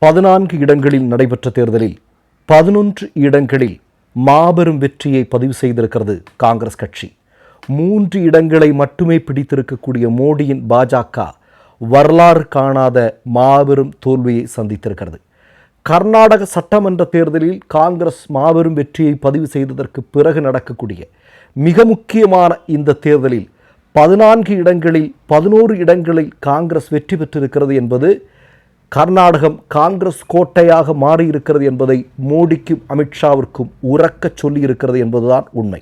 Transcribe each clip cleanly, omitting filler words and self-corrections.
14 இடங்களில் நடைபெற்ற தேர்தலில் 11 இடங்களில் மாபெரும் வெற்றியை பதிவு செய்திருக்கிறது காங்கிரஸ் கட்சி. 3 இடங்களை மட்டுமே பிடித்திருக்கக்கூடிய மோடியின் பாஜக வரலாறு காணாத மாபெரும் தோல்வியை சந்தித்திருக்கிறது. கர்நாடக சட்டமன்ற தேர்தலில் காங்கிரஸ் மாபெரும் வெற்றியை பதிவு செய்ததற்கு பிறகு நடக்கக்கூடிய மிக முக்கியமான இந்த தேர்தலில் 14 இடங்களில் 11 இடங்களில் காங்கிரஸ் வெற்றி பெற்றிருக்கிறது என்பது கர்நாடகம் காங்கிரஸ் கோட்டையாக மாறியிருக்கிறது என்பதை மோடிக்கும் அமித்ஷாவிற்கும் உரக்க சொல்லியிருக்கிறது என்பதுதான் உண்மை.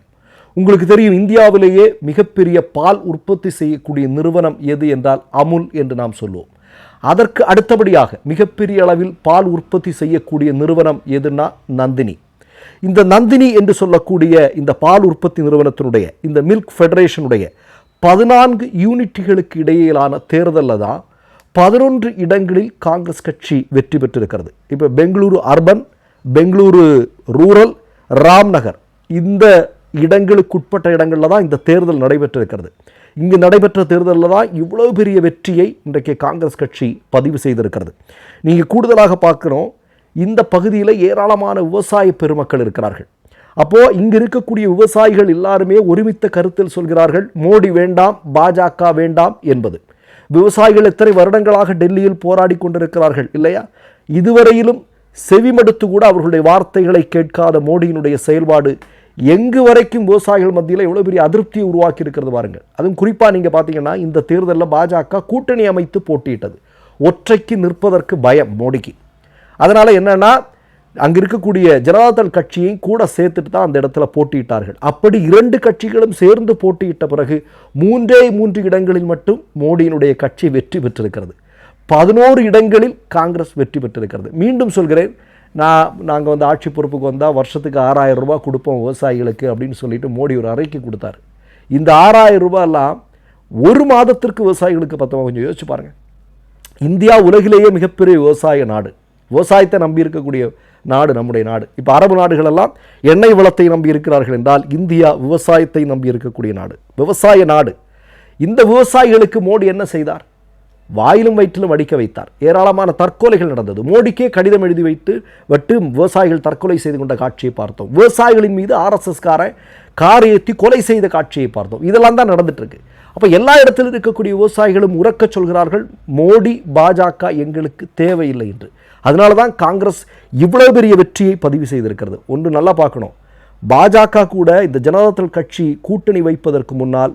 உங்களுக்கு தெரியும், இந்தியாவிலேயே மிகப்பெரிய பால் உற்பத்தி செய்யக்கூடிய நிறுவனம் எது என்றால் அமுல் என்று நாம் சொல்லுவோம். அதற்கு அடுத்தபடியாக மிகப்பெரிய அளவில் பால் உற்பத்தி செய்யக்கூடிய நிறுவனம் எதுனா நந்தினி. இந்த நந்தினி என்று சொல்லக்கூடிய இந்த பால் உற்பத்தி நிறுவனத்தினுடைய இந்த மில்க் ஃபெடரேஷனுடைய 14 யூனிட்டுகளுக்கு இடையிலான தேர்தலில் தான் 11 இடங்களில் காங்கிரஸ் கட்சி வெற்றி பெற்றிருக்கிறது. இப்போ பெங்களூரு அர்பன், பெங்களூரு ரூரல், ராம்நகர் இந்த இடங்களுக்குட்பட்ட இடங்களில் தான் இந்த தேர்தல் நடைபெற்றிருக்கிறது. இங்கு நடைபெற்ற தேர்தலில் தான் இவ்வளவு பெரிய வெற்றியை இன்றைக்கு காங்கிரஸ் கட்சி பதிவு செய்திருக்கிறது. நீங்கள் கூடுதலாக பார்க்குறோம், இந்த பகுதியில் ஏராளமான விவசாய பெருமக்கள் இருக்கிறார்கள். அப்போது இங்கு இருக்கக்கூடிய விவசாயிகள் எல்லாருமே ஒருமித்த கருத்தில் சொல்கிறார்கள், மோடி வேண்டாம், பாஜக வேண்டாம் என்பது. விவசாயிகள் எத்தனை வருடங்களாக டெல்லியில் போராடி கொண்டிருக்கிறார்கள் இல்லையா? இதுவரையிலும் செவிமடுத்து கூட அவர்களுடைய வார்த்தைகளை கேட்காத மோடியினுடைய செயல்பாடு எங்கு வரைக்கும் விவசாயிகள் மத்தியில் எவ்வளோ பெரிய அதிருப்தியை உருவாக்கி இருக்கிறது பாருங்கள். அதுவும் குறிப்பாக நீங்கள் பார்த்தீங்கன்னா, இந்த தேர்தலில் பாஜக கூட்டணி அமைத்து போட்டியிட்டது. ஒற்றைக்கு நிற்பதற்கு பயம் மோடிக்கு. அதனால் என்னென்னா, அங்கே இருக்கக்கூடிய ஜனதாதள் கட்சியை கூட சேர்த்துட்டு தான் அந்த இடத்துல போட்டியிட்டார்கள். அப்படி 2 கட்சிகளும் சேர்ந்து போட்டியிட்ட பிறகு 3 இடங்களில் மட்டும் மோடியினுடைய கட்சி வெற்றி பெற்றிருக்கிறது. 11 இடங்களில் காங்கிரஸ் வெற்றி பெற்றிருக்கிறது. மீண்டும் சொல்கிறேன், நாங்கள் ஆட்சி பொறுப்புக்கு வந்தால் வருஷத்துக்கு 6000 ரூபாய் கொடுப்போம் விவசாயிகளுக்கு அப்படின்னு சொல்லிட்டு மோடி ஒரு அறிக்கை கொடுத்தாரு. இந்த 6000 ரூபாயெல்லாம் ஒரு மாதத்திற்கு விவசாயிகளுக்கு பத்தமாக. கொஞ்சம் யோசிச்சு பாருங்கள். இந்தியா உலகிலேயே மிகப்பெரிய விவசாய நாடு. விவசாயத்தை நம்பி இருக்கக்கூடிய நாடு நம்முடைய நாடு. இப்போ அரபு நாடுகளெல்லாம் எண்ணெய் வளத்தை நம்பி இருக்கிறார்கள் என்றால், இந்தியா விவசாயத்தை நம்பி இருக்கக்கூடிய நாடு, விவசாய நாடு. இந்த விவசாயிகளுக்கு மோடி என்ன செய்தார்? வாயிலும் வயிற்றிலும் அடிக்க வைத்தார். ஏராளமான தற்கொலைகள் நடந்தது. மோடிக்கே கடிதம் எழுதி வைத்து விவசாயிகள் தற்கொலை செய்து கொண்ட காட்சியை பார்த்தோம். விவசாயிகளின் மீது ஆர்எஸ்எஸ்காரன் கார் ஏற்றி கொலை செய்த காட்சியை பார்த்தோம். இதெல்லாம் தான் நடந்துட்டு இருக்கு. அப்போ எல்லா இடத்திலும் இருக்கக்கூடிய விவசாயிகளும் உரக்க சொல்கிறார்கள், மோடி பாஜக எங்களுக்கு தேவையில்லை என்று. அதனால தான் காங்கிரஸ் இவ்வளவு பெரிய வெற்றியை பதிவு செய்திருக்கிறது. ஒன்று நல்லா பார்க்கணும், பாஜக கூட இந்த ஜனதாதள் கட்சி கூட்டணி வைப்பதற்கு முன்னால்